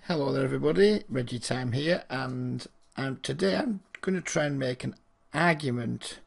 Hello there everybody, Reggie Time here, and today I'm going to try and make an argument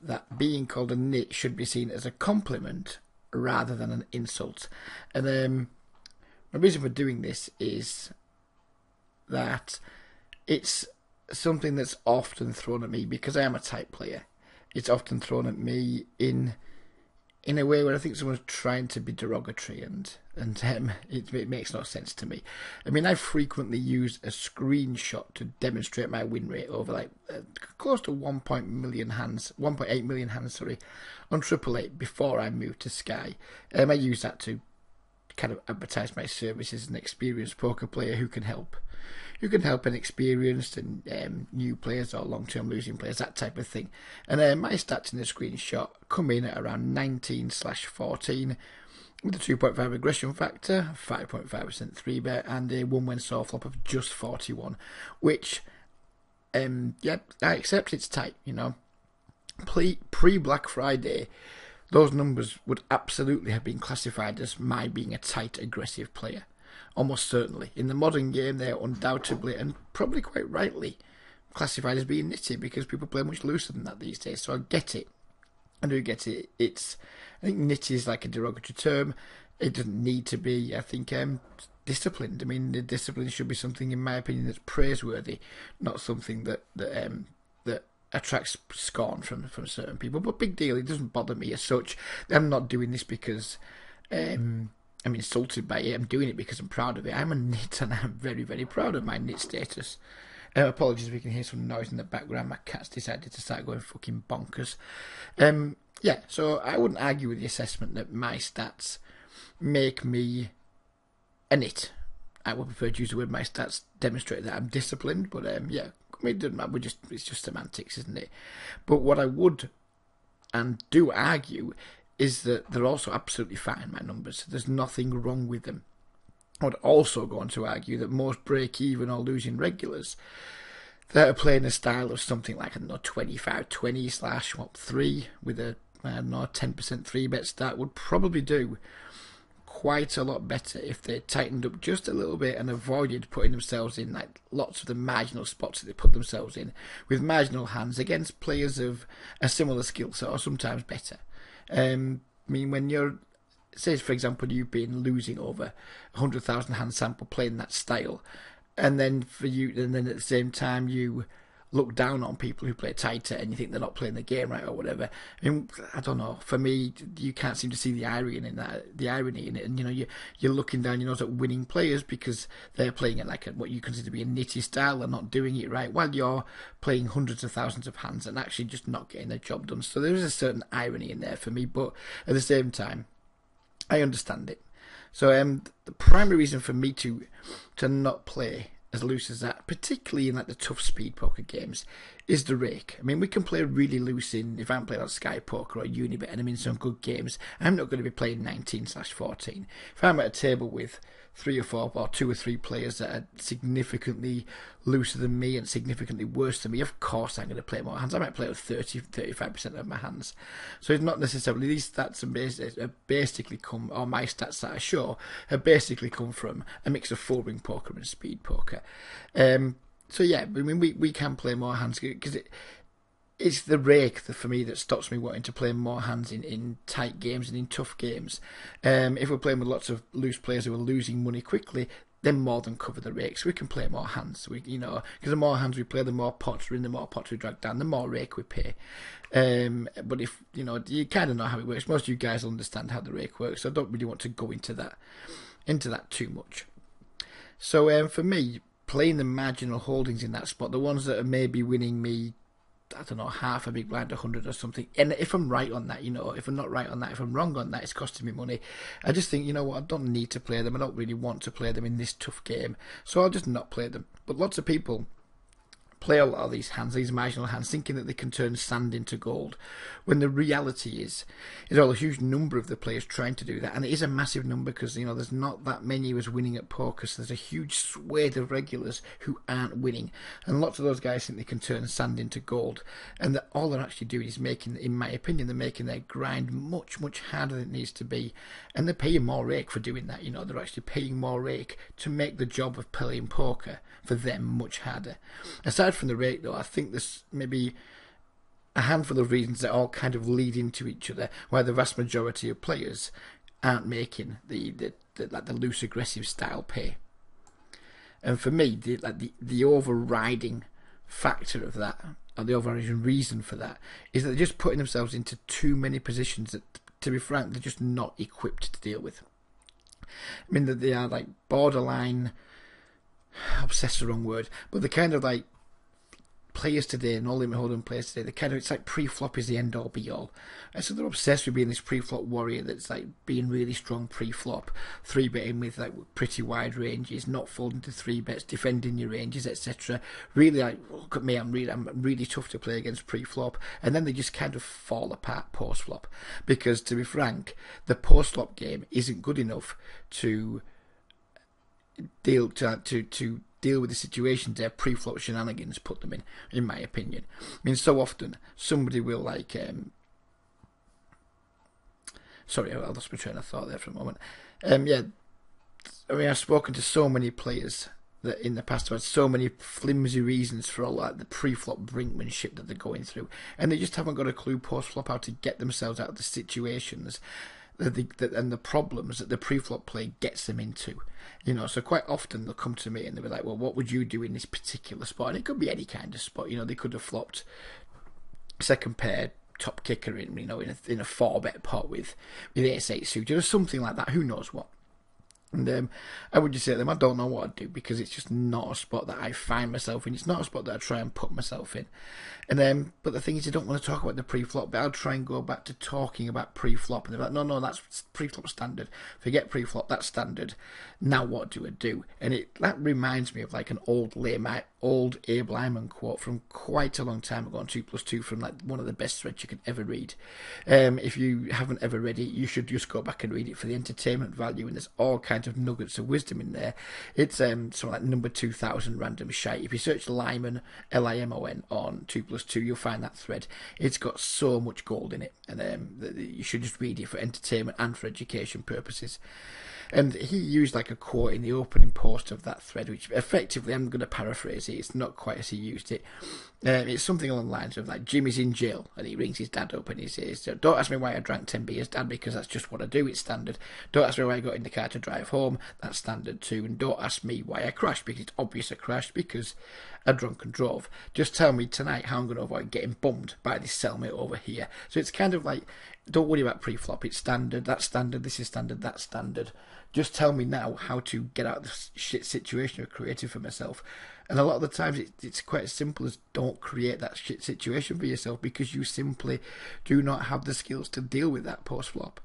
that being called a nit should be seen as a compliment rather than an insult. And my reason for doing this is that it's something that's often thrown at me because I am a type player. It's often thrown at me in a way where I think someone's trying to be derogatory, and it makes no sense to me. I mean, I frequently use a screenshot to demonstrate my win rate over close to 1.8 million hands, sorry, on Triple Eight before I moved to Sky. I use that to kind of advertise my services as an experienced poker player who can help. You can help inexperienced and new players or long-term losing players, that type of thing. And my stats in the screenshot come in at around 19/14 with a 2.5 aggression factor, 5.5% 3-bet, and a 1 win saw flop of just 41, which, yeah, I accept it's tight, you know. Pre-Black Friday, those numbers would absolutely have been classified as my being a tight, aggressive player. Almost certainly. In the modern game, they are undoubtedly, and probably quite rightly, classified as being nitty because people play much looser than that these days. So I get it. I do get it. I think nitty is like a derogatory term. It doesn't need to be. I think disciplined. I mean, the discipline should be something, in my opinion, that's praiseworthy, not something that attracts scorn from certain people. But big deal. It doesn't bother me as such. I'm not doing this because I'm insulted by it. I'm doing it because I'm proud of it. I'm a nit and I'm very, very proud of my nit status. Apologies if you can hear some noise in the background. My cat's decided to start going fucking bonkers. Yeah, so I wouldn't argue with the assessment that my stats make me a nit. I would prefer to use the word my stats demonstrate that I'm disciplined, but yeah, I mean, it doesn't matter. It's just semantics, isn't it? But what I would and do argue is that they're also absolutely fine, my numbers. There's nothing wrong with them. I would also go on to argue that most break-even or losing regulars that are playing a style of something like, I don't know, 25-20/3 with a, I don't know, 10% 3-bet start would probably do quite a lot better if they tightened up just a little bit and avoided putting themselves in like lots of the marginal spots that they put themselves in with marginal hands against players of a similar skill set or sometimes better. I mean, when you're, say for example, you've been losing over 100,000 hand sample playing that style, and then at the same time you look down on people who play tighter and you think they're not playing the game right or whatever. I mean, I don't know. For me, you can't seem to see the irony in it. And you know, you're looking down your nose at winning players because they're playing it like what you consider to be a nitty style. They're not doing it right, while you're playing hundreds of thousands of hands and actually just not getting their job done. So there is a certain irony in there for me, but at the same time, I understand it. So the primary reason for me to not play as loose as that, particularly in like the tough speed poker games, is the rake. I mean, we can play really loose if I'm playing on Sky Poker or Unibet and I'm in some good games, I'm not going to be playing 19/14. If I'm at a table with 3 or 4 or 2 or 3 players that are significantly looser than me and significantly worse than me, of course I'm going to play more hands. I might play with 30-35% of my hands. So it's not necessarily, these stats are basically come, or my stats that I show have basically come from a mix of full ring poker and speed poker. So yeah, I mean, we can play more hands because it's the rake for me that stops me wanting to play more hands in tight games and in tough games. If we're playing with lots of loose players who are losing money quickly, then more than cover the rake, so we can play more hands. Because the more hands we play, the more pots we're in, the more pots we drag down, the more rake we pay. But if you kind of know how it works. Most of you guys understand how the rake works, so I don't really want to go into that too much. So for me, playing the marginal holdings in that spot, the ones that are maybe winning me, I don't know, half a big blind, 100 or something. And if I'm right on that, if I'm not right on that, if I'm wrong on that, it's costing me money. I just think, you know what, I don't need to play them. I don't really want to play them in this tough game. So I'll just not play them. But lots of people play a lot of these hands, these marginal hands, thinking that they can turn sand into gold, when the reality is a huge number of the players trying to do that, and it is a massive number because there's not that many who is winning at poker, so there's a huge swathe of regulars who aren't winning, and lots of those guys think they can turn sand into gold, and that all they're actually doing is making, in my opinion, they're making their grind much, much harder than it needs to be, and they're paying more rake for doing that. They're actually paying more rake to make the job of playing poker for them much harder. Aside from the rate, though, I think there's maybe a handful of reasons that all kind of lead into each other, where the vast majority of players aren't making the loose aggressive style pay. And for me, the overriding factor of that, or the overriding reason for that, is that they're just putting themselves into too many positions that, to be frank, they're just not equipped to deal with. I mean, that they are like borderline, obsessed is the wrong word, but the kind of like players today, and all limit hold'em players today, it's like pre-flop is the end all be all, and so they're obsessed with being this pre-flop warrior that's like being really strong pre-flop, 3-betting with like pretty wide ranges, not folding to 3-bets, defending your ranges, etc. Really, like, look at me, I'm really tough to play against pre-flop, and then they just kind of fall apart post-flop, because to be frank, the post-flop game isn't good enough to deal with the situations their pre-flop shenanigans put them in my opinion. I mean, so often somebody will like sorry, I lost my train of thought there for a moment. Yeah, I mean, I've spoken to so many players that in the past have had so many flimsy reasons for all that the pre-flop brinkmanship that they're going through, and they just haven't got a clue post-flop how to get themselves out of the situations and the problems that the pre-flop play gets them into. So quite often they'll come to me and they'll be like, well, what would you do in this particular spot? And it could be any kind of spot. They could have flopped second pair top kicker in a 4-bet pot with ace-8 suited or something like that. Who knows what? And I would just say to them, I don't know what I'd do, because it's just not a spot that I find myself in. It's not a spot that I try and put myself in. And but the thing is, I don't want to talk about the pre-flop, but I'll try and go back to talking about pre-flop. And they're like, no, that's pre-flop standard. Forget pre-flop, that's standard. Now what do I do? And that reminds me of like an old Abe Lyman quote from quite a long time ago on 2+2, from like one of the best threads you could ever read. If you haven't ever read it, you should just go back and read it for the entertainment value, and there's all kinds of nuggets of wisdom in there. It's something like number 2000 random shite. If you search Lyman, Limon, on 2+2, you'll find that thread. It's got so much gold in it, and you should just read it for entertainment and for education purposes. And he used like a quote in the opening post of that thread, which effectively, I'm going to paraphrase it, it's not quite as he used it. It's something along the lines of like, Jimmy's in jail, and he rings his dad up and he says, don't ask me why I drank 10 beers, Dad, because that's just what I do, it's standard. Don't ask me why I got in the car to drive home, that's standard too. And don't ask me why I crashed, because it's obvious I crashed because I drunk and drove. Just tell me tonight how I'm going to avoid getting bummed by this cellmate over here. So it's kind of like, don't worry about pre-flop, it's standard, that's standard, this is standard, that's standard. Just tell me now how to get out of this shit situation I've created for myself. And a lot of the times it's quite as simple as, don't create that shit situation for yourself, because you simply do not have the skills to deal with that post-flop.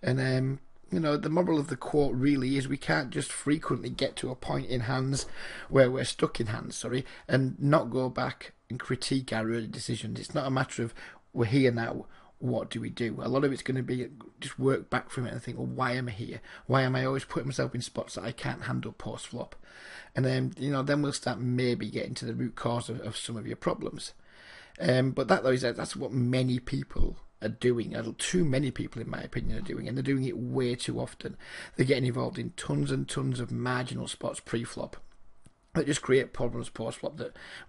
And the moral of the quote really is, we can't just frequently get to a point in hands where we're stuck in hands, and not go back and critique our early decisions. It's not a matter of, we're here now, what do we do? A lot of it's going to be just work back from it and think, well, why am I here? Why am I always putting myself in spots that I can't handle post-flop? And then, then we'll start maybe getting to the root cause of some of your problems. But that's what many people are doing. Too many people, in my opinion, are doing, and they're doing it way too often. They're getting involved in tons and tons of marginal spots pre-flop that just create problems post-flop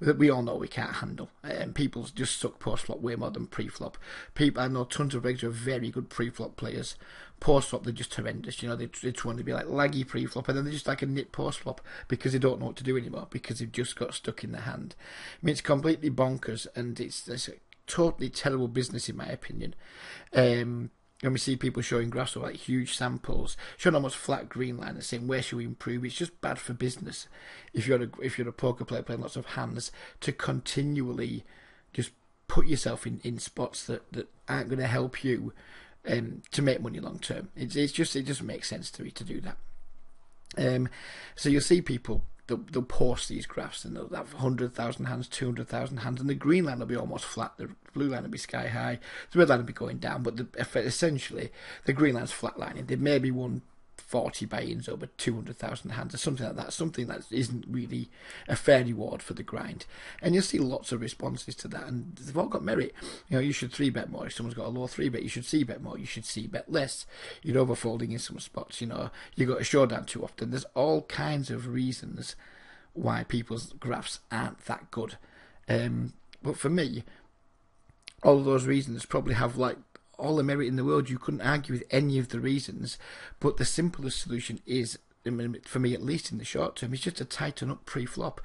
that we all know we can't handle. People just suck post-flop way more than pre-flop. I know tons of regular very good pre-flop players. Post-flop, they're just horrendous. They just want to be like laggy pre-flop, and then they're just like a nit post-flop because they don't know what to do anymore, because they've just got stuck in their hand. I mean, it's completely bonkers, and it's a totally terrible business, in my opinion. When we see people showing graphs of like huge samples, showing almost flat green line and saying, where should we improve? It's just bad for business. If you're a poker player playing lots of hands, to continually just put yourself in spots that aren't going to help you to make money long term. It doesn't make sense to me to do that. So you'll see people they'll post these graphs and they'll have 100,000 hands, 200,000 hands, and the green line will be almost flat, the blue line will be sky high, the red line will be going down, but essentially the green line's flatlining. There may be 140 buy-ins over 200,000 hands or something like that, something that isn't really a fair reward for the grind. And you'll see lots of responses to that, and they've all got merit. You should 3-bet more. If someone's got a low 3-bet, you should c-bet more. You should c-bet less. You're overfolding in some spots. You got a showdown too often. There's all kinds of reasons why people's graphs aren't that good. But for me, all of those reasons probably have all the merit in the world. You couldn't argue with any of the reasons, but the simplest solution is, for me at least in the short term, is just to tighten up pre-flop,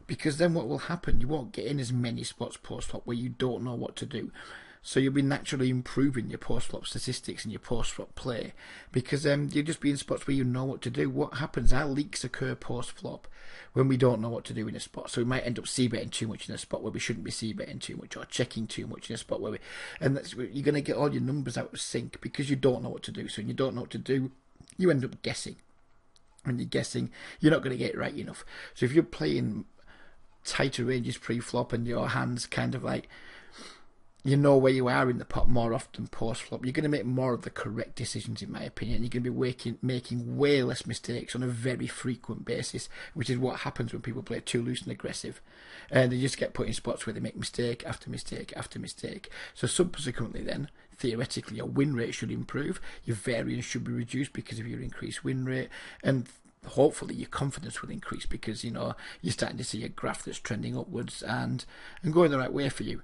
because then what will happen, you won't get in as many spots post-flop where you don't know what to do. So you'll be naturally improving your post-flop statistics and your post-flop play, because you'll just be in spots where you know what to do. What happens, our leaks occur post-flop when we don't know what to do in a spot. So we might end up c-betting too much in a spot where we shouldn't be c-betting too much, or checking too much in a spot where you're going to get all your numbers out of sync because you don't know what to do. So when you don't know what to do, you end up guessing. When you're guessing, you're not going to get it right enough. So if you're playing tighter ranges pre-flop and your hand's kind of you know where you are in the pot more often post-flop, you're going to make more of the correct decisions, in my opinion. You're going to be making way less mistakes on a very frequent basis, which is what happens when people play too loose and aggressive. And they just get put in spots where they make mistake after mistake after mistake. So subsequently then, theoretically, your win rate should improve, your variance should be reduced because of your increased win rate, and hopefully your confidence will increase because, you're starting to see a graph that's trending upwards and going the right way for you.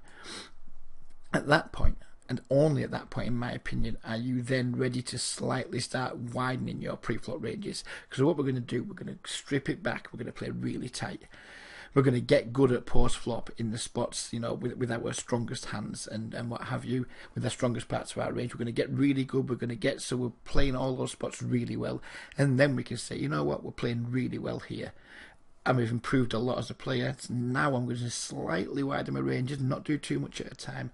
At that point, and only at that point, in my opinion, are you then ready to slightly start widening your pre-flop ranges. Because what we're going to do, we're going to strip it back, we're going to play really tight. We're going to get good at post-flop in the spots, with our strongest hands and what have you, with the strongest parts of our range. We're going to get really good, so we're playing all those spots really well. And then we can say, you know what, we're playing really well here. And we've improved a lot as a player. So now I'm going to slightly widen my ranges, not do too much at a time.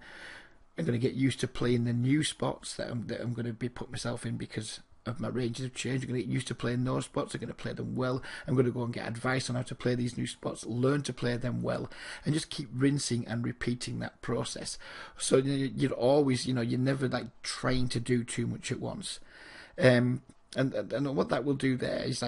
I'm going to get used to playing the new spots that I'm going to be putting myself in because of my ranges have changed. I'm going to get used to playing those spots. I'm going to play them well. I'm going to go and get advice on how to play these new spots, learn to play them well, and just keep rinsing and repeating that process. So you're always, you're never trying to do too much at once. And what that will do there is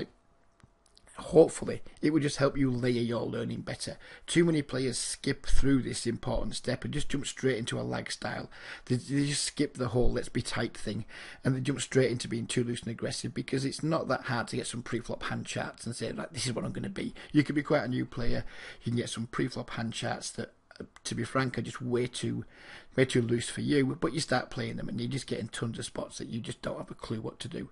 hopefully it will just help you layer your learning better. Too many players skip through this important step and just jump straight into a lag style. They just skip the whole let's be tight thing and they jump straight into being too loose and aggressive, because it's not that hard to get some pre-flop hand charts and say this is what I'm going to be. You could be quite a new player, you can get some pre-flop hand charts that, to be frank, are just way too loose for you, but you start playing them and you're just getting tons of spots that you just don't have a clue what to do.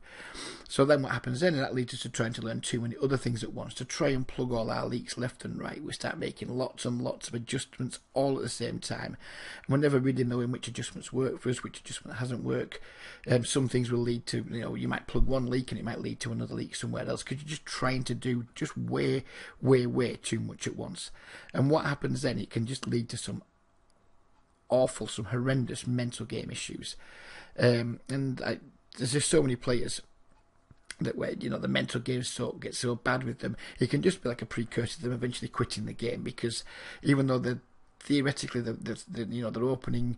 So then what happens then, and that leads us to trying to learn too many other things at once, to try and plug all our leaks left and right. We start making lots and lots of adjustments all at the same time, and we're never really knowing which adjustments work for us, which adjustment hasn't worked. Some things will lead to, you might plug one leak and it might lead to another leak somewhere else, because you're just trying to do just way too much at once. And what happens then, it can just lead to some horrendous mental game issues. There's just so many players that where the mental games get so bad with them, it can just be like a precursor to them eventually quitting the game, because even though they're theoretically they're opening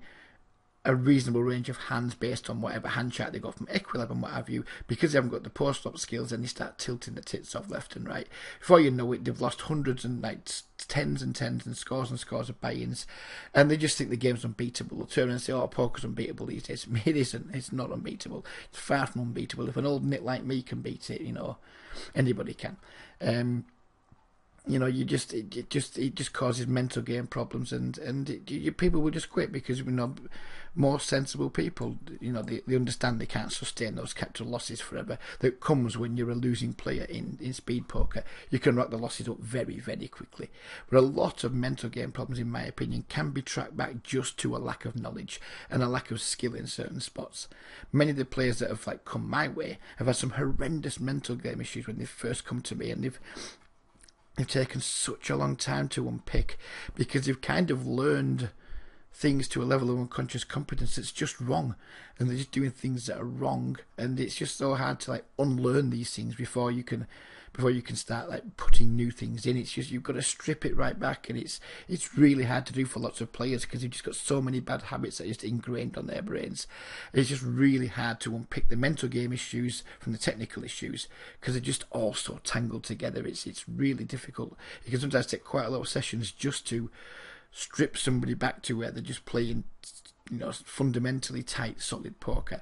a reasonable range of hands based on whatever hand chart they got from Equilab and what have you, because they haven't got the post-flop skills, then they start tilting the tits off left and right. Before you know it, they've lost hundreds and tens and scores of buy-ins, and they just think the game's unbeatable. They'll turn around and say, poker's unbeatable these days. It isn't. It's not unbeatable. It's far from unbeatable. If an old nit like me can beat it, anybody can. It just causes mental game problems, and people will just quit, because more sensible people, they understand they can't sustain those capital losses forever. That comes when you're a losing player in speed poker. You can rack the losses up very, very quickly. But a lot of mental game problems, in my opinion, can be tracked back just to a lack of knowledge and a lack of skill in certain spots. Many of the players that have come my way have had some horrendous mental game issues when they first come to me, and they've taken such a long time to unpick, because they've kind of learned things to a level of unconscious competence that's just wrong, and they're just doing things that are wrong, and it's just so hard to unlearn these things before before you can start like putting new things in. It's just you've got to strip it right back, and it's really hard to do for lots of players because they've just got so many bad habits that are just ingrained on their brains. It's just really hard to unpick the mental game issues from the technical issues because they're just all so tangled together. It's really difficult. It can sometimes take quite a lot of sessions just to strip somebody back to where they're just playing, fundamentally tight, solid poker.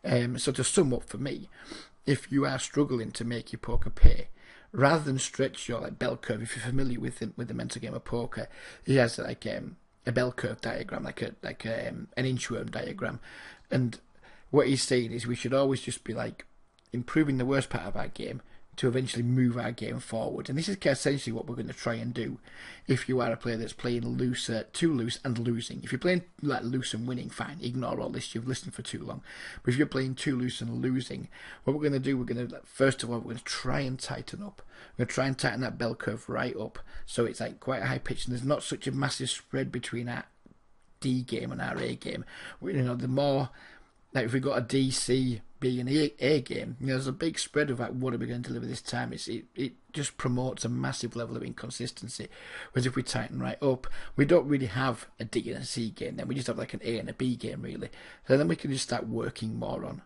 So to sum up for me, if you are struggling to make your poker pay, rather than stretch your bell curve, if you're familiar with the mental game of poker, he has a bell curve diagram, like an inchworm diagram, and what he's saying is we should always just be improving the worst part of our game to eventually move our game forward. And this is essentially what we're going to try and do if you are a player that's playing too loose and losing. If you're playing loose and winning, fine, ignore all this, you've listened for too long. But if you're playing too loose and losing, what we're going to do, first of all, we're going to try and tighten up. We're going to try and tighten that bell curve right up so it's quite a high pitch and there's not such a massive spread between our D game and our A game. The more, if we've got a D, C, B and A game, there's a big spread of what are we going to deliver this time. It just promotes a massive level of inconsistency. Whereas if we tighten right up, we don't really have a D and a C game. Then we just have an A and a B game really. So then we can just start working more on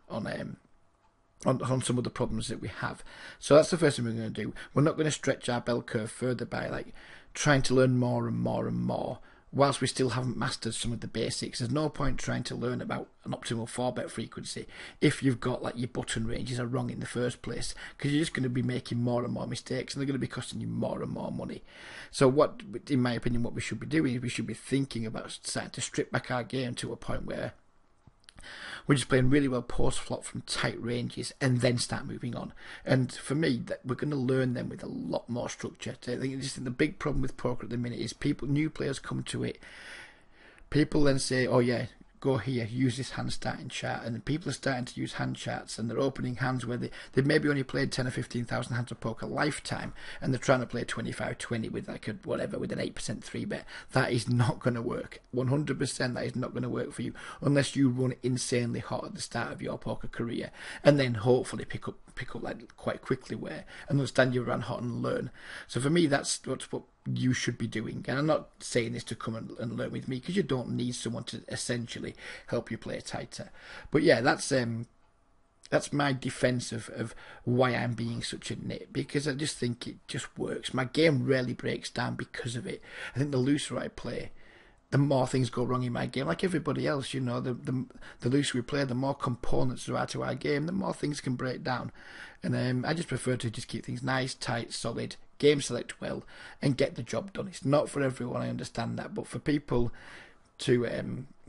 some of the problems that we have. So that's the first thing we're going to do. We're not going to stretch our bell curve further by trying to learn more and more and more, whilst we still haven't mastered some of the basics. There's no point trying to learn about an optimal 4-bet frequency if you've got your button ranges are wrong in the first place, because you're just going to be making more and more mistakes and they're going to be costing you more and more money. So what, in my opinion, what we should be doing is we should be thinking about starting to strip back our game to a point where we're just playing really well post-flop from tight ranges and then start moving on. And for me, we're going to learn them with a lot more structure. I think the big problem with poker at the minute is new players come to it. People then say, oh yeah, go here, use this hand starting chart, and people are starting to use hand charts and they're opening hands where they've maybe only played 10 or 15,000 hands of poker lifetime, and they're trying to play 25-20 with with an 8% 3-bet. That is not going to work. 100% that is not going to work for you unless you run insanely hot at the start of your poker career and then hopefully pick up quite quickly and understand you run hot and learn. So for me, that's what you should be doing. And I'm not saying this to come and learn with me, because you don't need someone to essentially help you play tighter. But yeah, that's my defense of why I'm being such a nit, because I just think it just works. My game rarely breaks down because of it. I think the looser I play, the more things go wrong in my game. Like everybody else, the looser we play, the more components there are to our game, the more things can break down. And I just prefer to just keep things nice, tight, solid, game select well, and get the job done. It's not for everyone, I understand that, but for people to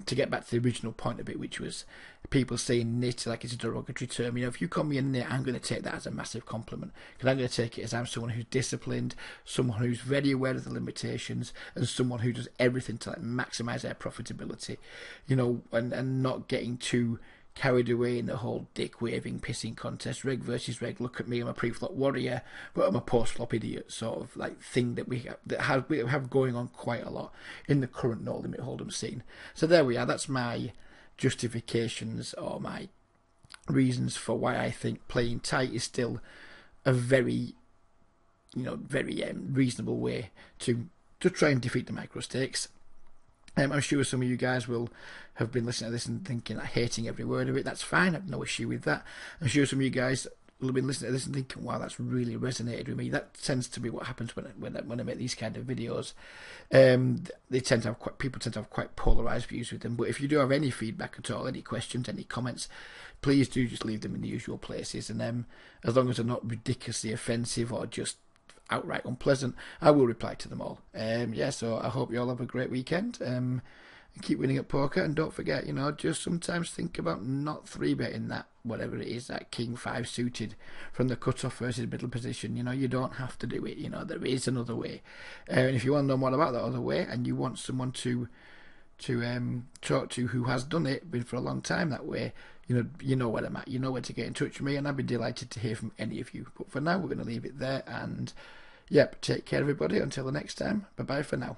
get back to the original point of it, which was people saying nit like it's a derogatory term. If you call me a nit, I'm going to take that as a massive compliment, because I'm going to take it as I'm someone who's disciplined, someone who's very aware of the limitations, and someone who does everything to maximise their profitability, and not getting too carried away in the whole dick waving pissing contest, reg versus reg, look at me, I'm a pre-flop warrior but I'm a post-flop idiot sort of thing that we have going on quite a lot in the current no limit hold'em scene. So there we are. That's my justifications or my reasons for why I think playing tight is still a very reasonable way to try and defeat the micro stakes. I'm sure some of you guys will have been listening to this and thinking, hating every word of it. That's fine, I have no issue with that. I'm sure some of you guys will have been listening to this and thinking, wow, that's really resonated with me. That tends to be what happens when I make these kind of videos. People tend to have quite polarised views with them. But if you do have any feedback at all, any questions, any comments, please do just leave them in the usual places. And as long as they're not ridiculously offensive or just outright unpleasant, I will reply to them all. So I hope you all have a great weekend, and keep winning at poker, and don't forget, just sometimes think about not 3-betting that, whatever it is, that king 5 suited from the cutoff versus middle position. You don't have to do it. There is another way, and if you want to know more about that other way and you want someone to talk to who has done it, been for a long time that way, you know where I'm at, you know where to get in touch with me, and I'd be delighted to hear from any of you. But for now, we're going to leave it there, and yep, take care everybody until the next time. Bye bye for now.